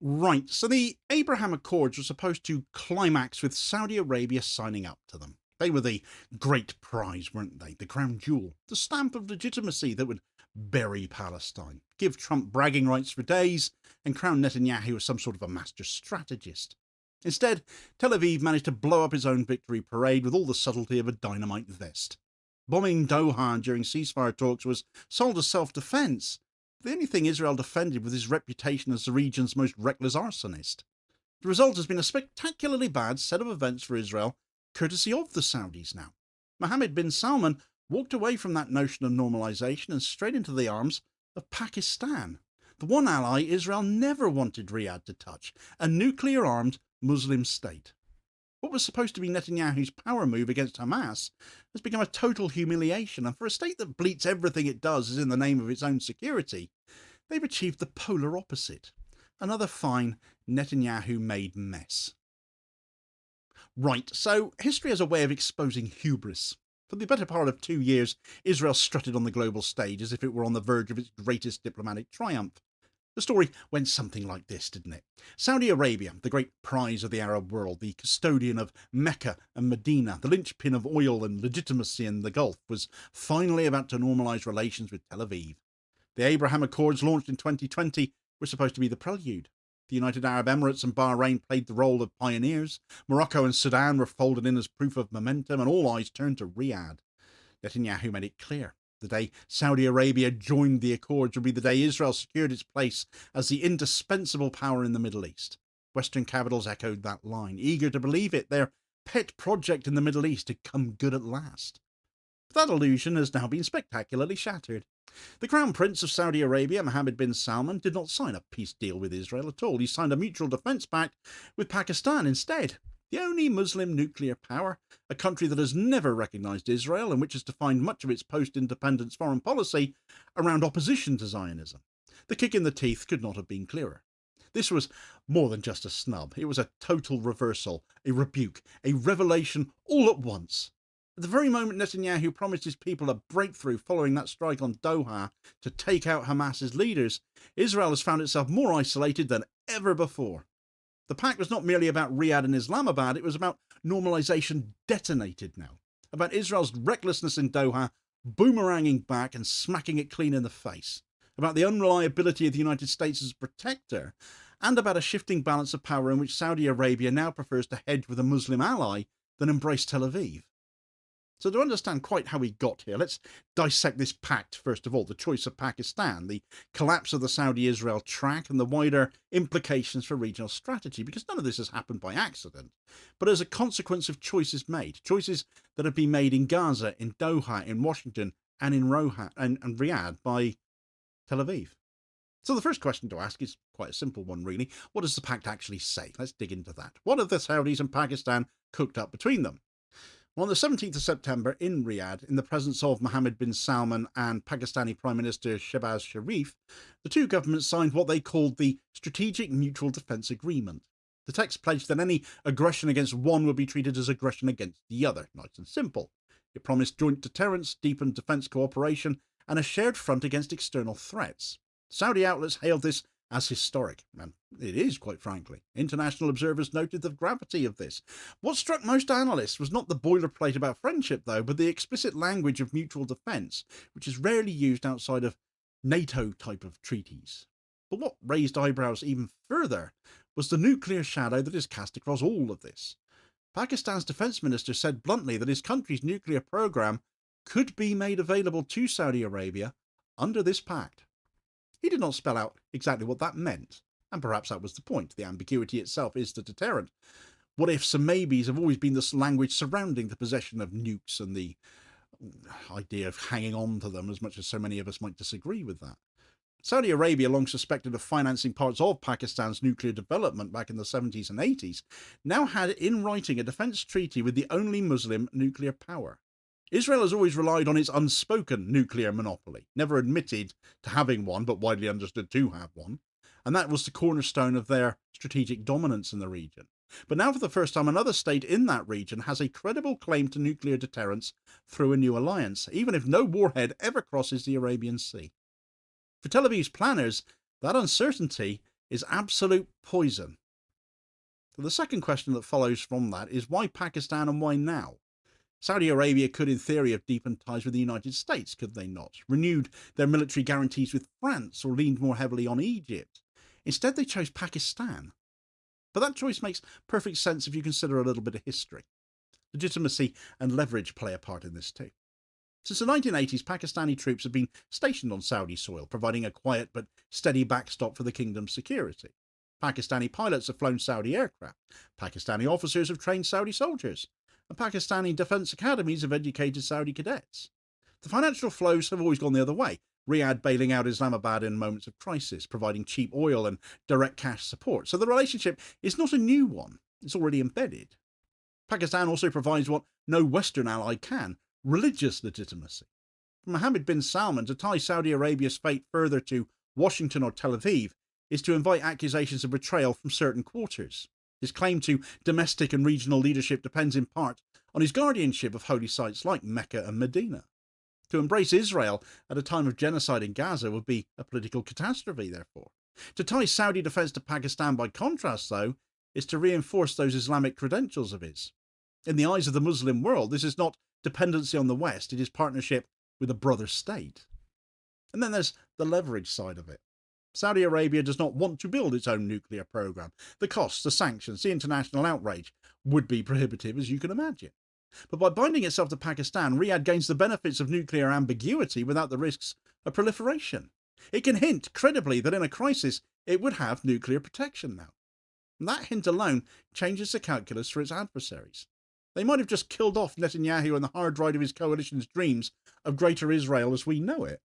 Right, so the Abraham Accords were supposed to climax with Saudi Arabia signing up to them. They were the great prize, weren't they? The crown jewel, the stamp of legitimacy that would bury Palestine, give Trump bragging rights for days, and crown Netanyahu as some sort of a master strategist. Instead, Tel Aviv managed to blow up his own victory parade with all the subtlety of a dynamite vest. Bombing Doha during ceasefire talks was sold as self-defense. The only thing Israel defended was his reputation as the region's most reckless arsonist. The result has been a spectacularly bad set of events for Israel, courtesy of the Saudis now. Mohammed bin Salman walked away from that notion of normalisation and straight into the arms of Pakistan, the one ally Israel never wanted Riyadh to touch, a nuclear-armed Muslim state. What was supposed to be Netanyahu's power move against Hamas has become a total humiliation, and for a state that bleats everything it does is in the name of its own security, they've achieved the polar opposite. Another fine Netanyahu-made mess. Right, so history has a way of exposing hubris. For the better part of 2 years, Israel strutted on the global stage as if it were on the verge of its greatest diplomatic triumph. The story went something like this, didn't it? Saudi Arabia, the great prize of the Arab world, the custodian of Mecca and Medina, the linchpin of oil and legitimacy in the Gulf, was finally about to normalise relations with Tel Aviv. The Abraham Accords, launched in 2020, were supposed to be the prelude. The United Arab Emirates and Bahrain played the role of pioneers. Morocco and Sudan were folded in as proof of momentum, and all eyes turned to Riyadh. Netanyahu made it clear. The day Saudi Arabia joined the Accords would be the day Israel secured its place as the indispensable power in the Middle East. Western capitals echoed that line, eager to believe it. Their pet project in the Middle East had come good at last. But that illusion has now been spectacularly shattered. The Crown Prince of Saudi Arabia, Mohammed bin Salman, did not sign a peace deal with Israel at all. He signed a mutual defence pact with Pakistan instead. The only Muslim nuclear power, a country that has never recognised Israel and which has defined much of its post-independence foreign policy around opposition to Zionism. The kick in the teeth could not have been clearer. This was more than just a snub. It was a total reversal, a rebuke, a revelation all at once. At the very moment Netanyahu promised his people a breakthrough following that strike on Doha to take out Hamas's leaders, Israel has found itself more isolated than ever before. The pact was not merely about Riyadh and Islamabad, it was about normalisation detonated now, about Israel's recklessness in Doha boomeranging back and smacking it clean in the face, about the unreliability of the United States as a protector, and about a shifting balance of power in which Saudi Arabia now prefers to hedge with a Muslim ally than embrace Tel Aviv. So to understand quite how we got here, let's dissect this pact first of all, the choice of Pakistan, the collapse of the Saudi-Israel track, and the wider implications for regional strategy, because none of this has happened by accident, but as a consequence of choices made, choices that have been made in Gaza, in Doha, in Washington, and in Riyadh by Tel Aviv. So the first question to ask is quite a simple one, really. What does the pact actually say? Let's dig into that. What have the Saudis and Pakistan cooked up between them? On the 17th of September in Riyadh, in the presence of Mohammed bin Salman and Pakistani Prime Minister Shehbaz Sharif, the two governments signed what they called the Strategic Mutual Defence Agreement. The text pledged that any aggression against one would be treated as aggression against the other, nice and simple. It promised joint deterrence, deepened defence cooperation, and a shared front against external threats. Saudi outlets hailed this as historic, and it is, quite frankly. International observers noted the gravity of this. What struck most analysts was not the boilerplate about friendship, though, but the explicit language of mutual defence, which is rarely used outside of NATO type of treaties. But what raised eyebrows even further was the nuclear shadow that is cast across all of this. Pakistan's defence minister said bluntly that his country's nuclear programme could be made available to Saudi Arabia under this pact. He did not spell out exactly what that meant, and perhaps that was the point. The ambiguity itself is the deterrent. What ifs and maybes have always been the language surrounding the possession of nukes and the idea of hanging on to them, as much as so many of us might disagree with that. Saudi Arabia, long suspected of financing parts of Pakistan's nuclear development back in the 70s and 80s, now had in writing a defence treaty with the only Muslim nuclear power. Israel has always relied on its unspoken nuclear monopoly, never admitted to having one, but widely understood to have one, and that was the cornerstone of their strategic dominance in the region. But now for the first time, another state in that region has a credible claim to nuclear deterrence through a new alliance, even if no warhead ever crosses the Arabian Sea. For Tel Aviv's planners, that uncertainty is absolute poison. So the second question that follows from that is why Pakistan and why now? Saudi Arabia could in theory have deepened ties with the United States, could they not? Renewed their military guarantees with France or leaned more heavily on Egypt. Instead they chose Pakistan. But that choice makes perfect sense if you consider a little bit of history. Legitimacy and leverage play a part in this too. Since the 1980s, Pakistani troops have been stationed on Saudi soil, providing a quiet but steady backstop for the kingdom's security. Pakistani pilots have flown Saudi aircraft. Pakistani officers have trained Saudi soldiers. And Pakistani defence academies have educated Saudi cadets. The financial flows have always gone the other way, Riyadh bailing out Islamabad in moments of crisis, providing cheap oil and direct cash support. So the relationship is not a new one, it's already embedded. Pakistan also provides what no Western ally can, religious legitimacy. For Mohammed bin Salman to tie Saudi Arabia's fate further to Washington or Tel Aviv is to invite accusations of betrayal from certain quarters. His claim to domestic and regional leadership depends in part on his guardianship of holy sites like Mecca and Medina. To embrace Israel at a time of genocide in Gaza would be a political catastrophe, therefore. To tie Saudi defence to Pakistan, by contrast, though, is to reinforce those Islamic credentials of his. In the eyes of the Muslim world, this is not dependency on the West, it is partnership with a brother state. And then there's the leverage side of it. Saudi Arabia does not want to build its own nuclear program. The costs, the sanctions, the international outrage would be prohibitive, as you can imagine. But by binding itself to Pakistan, Riyadh gains the benefits of nuclear ambiguity without the risks of proliferation. It can hint credibly that in a crisis it would have nuclear protection now. And that hint alone changes the calculus for its adversaries. They might have just killed off Netanyahu and the hard ride of his coalition's dreams of greater Israel as we know it.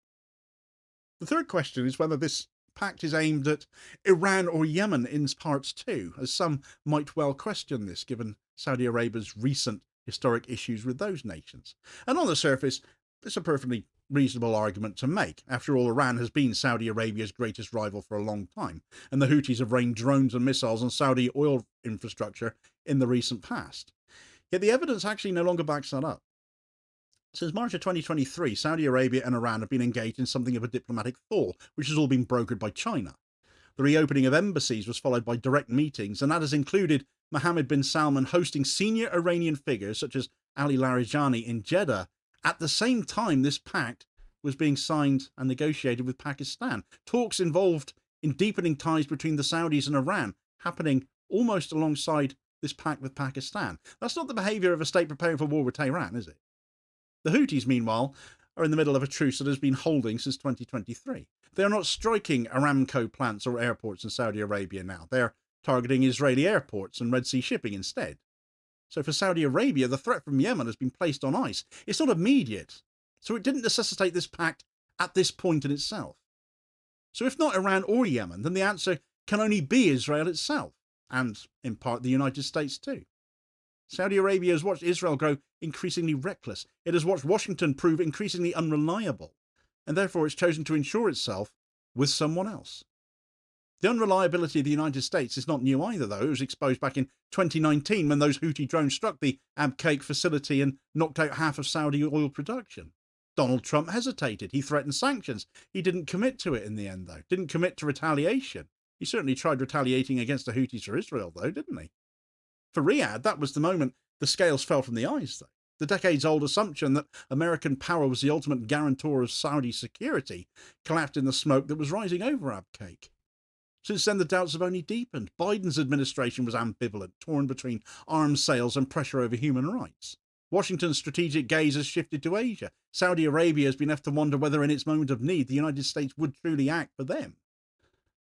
The third question is whether this pact is aimed at Iran or Yemen in parts too, as some might well question this given Saudi Arabia's recent historic issues with those nations. And on the surface, it's a perfectly reasonable argument to make. After all, Iran has been Saudi Arabia's greatest rival for a long time, and the Houthis have rained drones and missiles on Saudi oil infrastructure in the recent past. Yet the evidence actually no longer backs that up. Since March of 2023, Saudi Arabia and Iran have been engaged in something of a diplomatic thaw, which has all been brokered by China. The reopening of embassies was followed by direct meetings, and that has included Mohammed bin Salman hosting senior Iranian figures such as Ali Larijani in Jeddah at the same time this pact was being signed and negotiated with Pakistan. Talks involved in deepening ties between the Saudis and Iran happening almost alongside this pact with Pakistan. That's not the behaviour of a state preparing for war with Tehran, is it? The Houthis, meanwhile, are in the middle of a truce that has been holding since 2023. They are not striking Aramco plants or airports in Saudi Arabia now. They are targeting Israeli airports and Red Sea shipping instead. So for Saudi Arabia, the threat from Yemen has been placed on ice. It's not immediate, so it didn't necessitate this pact at this point in itself. So if not Iran or Yemen, then the answer can only be Israel itself, and in part the United States too. Saudi Arabia has watched Israel grow increasingly reckless. It has watched Washington prove increasingly unreliable, and therefore it's chosen to ensure itself with someone else. The unreliability of the United States is not new either, though. It was exposed back in 2019 when those Houthi drones struck the Abqaiq facility and knocked out half of Saudi oil production. Donald Trump hesitated. He threatened sanctions. He didn't commit to it in the end, though. Didn't commit to retaliation. He certainly tried retaliating against the Houthis for Israel, though, didn't he? For Riyadh, that was the moment the scales fell from the eyes, though. The decades-old assumption that American power was the ultimate guarantor of Saudi security collapsed in the smoke that was rising over Abqaiq. Since then, the doubts have only deepened. Biden's administration was ambivalent, torn between arms sales and pressure over human rights. Washington's strategic gaze has shifted to Asia. Saudi Arabia has been left to wonder whether in its moment of need the United States would truly act for them.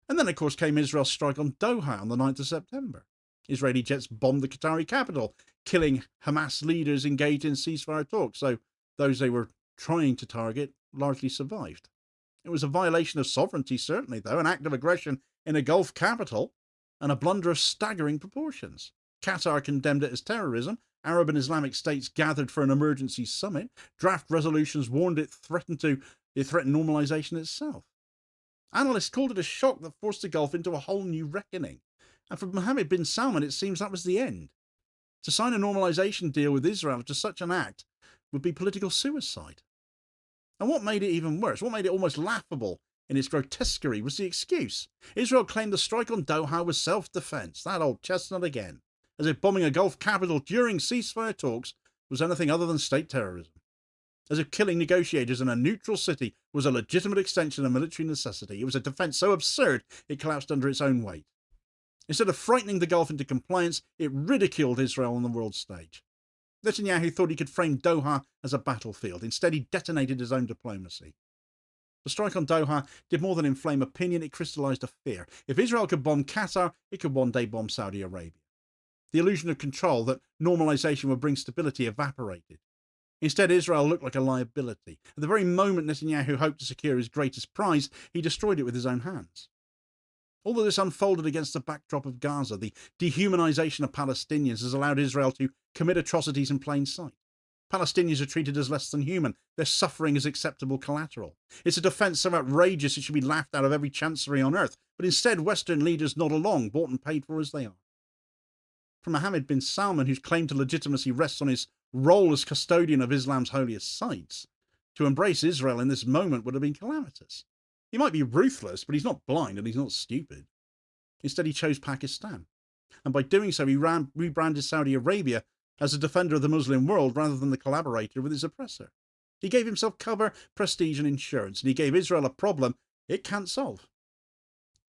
And then, of course, came Israel's strike on Doha on the 9th of September. Israeli jets bombed the Qatari capital, killing Hamas leaders engaged in ceasefire talks, so those they were trying to target largely survived. It was a violation of sovereignty, certainly, though, an act of aggression in a Gulf capital, and a blunder of staggering proportions. Qatar condemned it as terrorism. Arab and Islamic states gathered for an emergency summit. Draft resolutions warned it threatened normalisation itself. Analysts called it a shock that forced the Gulf into a whole new reckoning. And for Mohammed bin Salman, it seems that was the end. To sign a normalisation deal with Israel after such an act would be political suicide. And what made it even worse, what made it almost laughable, in its grotesquerie was the excuse. Israel claimed the strike on Doha was self-defense. That old chestnut again. As if bombing a Gulf capital during ceasefire talks was anything other than state terrorism. As if killing negotiators in a neutral city was a legitimate extension of military necessity. It was a defense so absurd it collapsed under its own weight. Instead of frightening the Gulf into compliance, it ridiculed Israel on the world stage. Netanyahu thought he could frame Doha as a battlefield. Instead, he detonated his own diplomacy. The strike on Doha did more than inflame opinion, it crystallized a fear. If Israel could bomb Qatar, it could one day bomb Saudi Arabia. The illusion of control that normalization would bring stability evaporated. Instead, Israel looked like a liability. At the very moment Netanyahu hoped to secure his greatest prize, he destroyed it with his own hands. All of this unfolded against the backdrop of Gaza. The dehumanization of Palestinians has allowed Israel to commit atrocities in plain sight. Palestinians are treated as less than human. Their suffering is acceptable collateral. It's a defence so outrageous it should be laughed out of every chancellery on earth. But instead, Western leaders nod along, bought and paid for as they are. From Mohammed bin Salman, whose claim to legitimacy rests on his role as custodian of Islam's holiest sites, to embrace Israel in this moment would have been calamitous. He might be ruthless, but he's not blind and he's not stupid. Instead, he chose Pakistan. And by doing so, he rebranded Saudi Arabia as a defender of the Muslim world rather than the collaborator with his oppressor. He gave himself cover, prestige and insurance, and he gave Israel a problem it can't solve.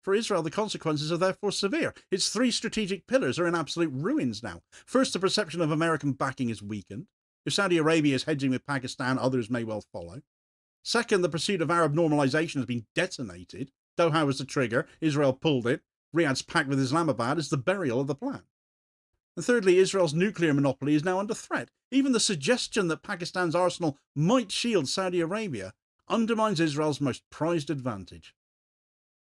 For Israel, the consequences are therefore severe. Its three strategic pillars are in absolute ruins now. First, the perception of American backing is weakened. If Saudi Arabia is hedging with Pakistan, others may well follow. Second, the pursuit of Arab normalization has been detonated. Doha was the trigger, Israel pulled it. Riyadh's pact with Islamabad is the burial of the plan. And thirdly, Israel's nuclear monopoly is now under threat. Even the suggestion that Pakistan's arsenal might shield Saudi Arabia undermines Israel's most prized advantage.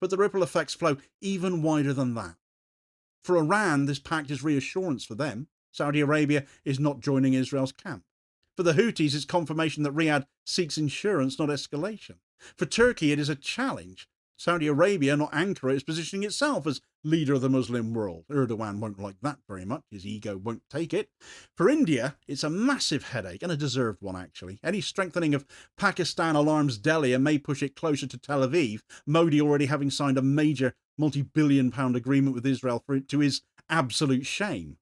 But the ripple effects flow even wider than that. For Iran, this pact is reassurance for them. Saudi Arabia is not joining Israel's camp. For the Houthis, it's confirmation that Riyadh seeks insurance, not escalation. For Turkey, it is a challenge. Saudi Arabia, not Ankara, is positioning itself as leader of the Muslim world. Erdogan won't like that very much. His ego won't take it. For India, it's a massive headache, and a deserved one, actually. Any strengthening of Pakistan alarms Delhi and may push it closer to Tel Aviv, Modi already having signed a major multi-billion-pound agreement with Israel to his absolute shame.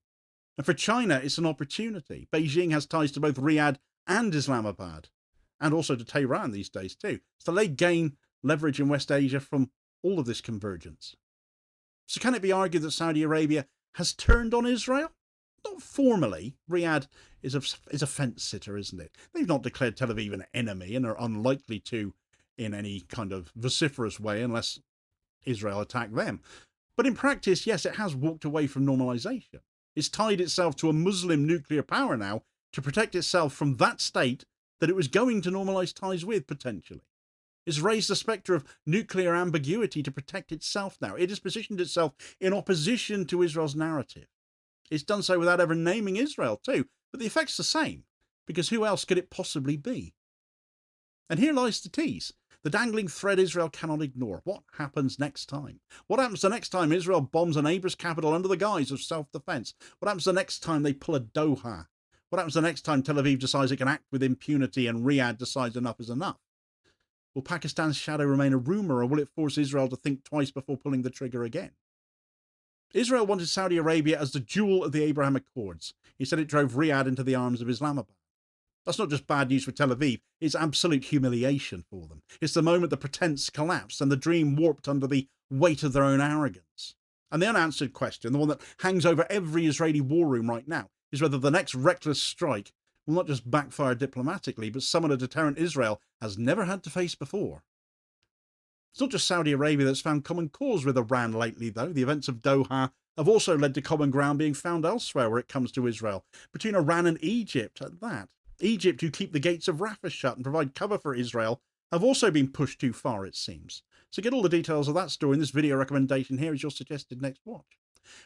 And for China, it's an opportunity. Beijing has ties to both Riyadh and Islamabad, and also to Tehran these days too. So they gain leverage in West Asia from all of this convergence. So can it be argued that Saudi Arabia has turned on Israel? Not formally. Riyadh is a fence sitter, isn't it? They've not declared Tel Aviv an enemy and are unlikely to in any kind of vociferous way unless Israel attack them. But in practice, yes, it has walked away from normalization. It's tied itself to a Muslim nuclear power now to protect itself from that state that it was going to normalize ties with, potentially. It's raised the spectre of nuclear ambiguity to protect itself now. It has positioned itself in opposition to Israel's narrative. It's done so without ever naming Israel too, but the effect's the same, because who else could it possibly be? And here lies the tease. The dangling thread Israel cannot ignore. What happens next time? What happens the next time Israel bombs a neighbour's capital under the guise of self-defence? What happens the next time they pull a Doha? What happens the next time Tel Aviv decides it can act with impunity and Riyadh decides enough is enough? Will Pakistan's shadow remain a rumour, or will it force Israel to think twice before pulling the trigger again? Israel wanted Saudi Arabia as the jewel of the Abraham Accords. Instead, it drove Riyadh into the arms of Islamabad. That's not just bad news for Tel Aviv, it's absolute humiliation for them. It's the moment the pretense collapsed and the dream warped under the weight of their own arrogance. And the unanswered question, the one that hangs over every Israeli war room right now, is whether the next reckless strike will not just backfire diplomatically, but summon a deterrent Israel has never had to face before. It's not just Saudi Arabia that's found common cause with Iran lately, though. The events of Doha have also led to common ground being found elsewhere where it comes to Israel, between Iran and Egypt at that. Egypt, who keep the gates of Rafah shut and provide cover for Israel, have also been pushed too far, it seems. So get all the details of that story in this video recommendation here as your suggested next watch.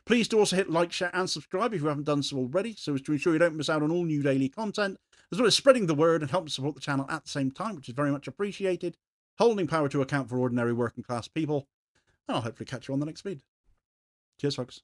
Please do also hit like, share and subscribe if you haven't done so already, so as to ensure you don't miss out on all new daily content, as well as spreading the word and helping support the channel at the same time, which is very much appreciated, holding power to account for ordinary working class people, and I'll hopefully catch you on the next vid. Cheers, folks.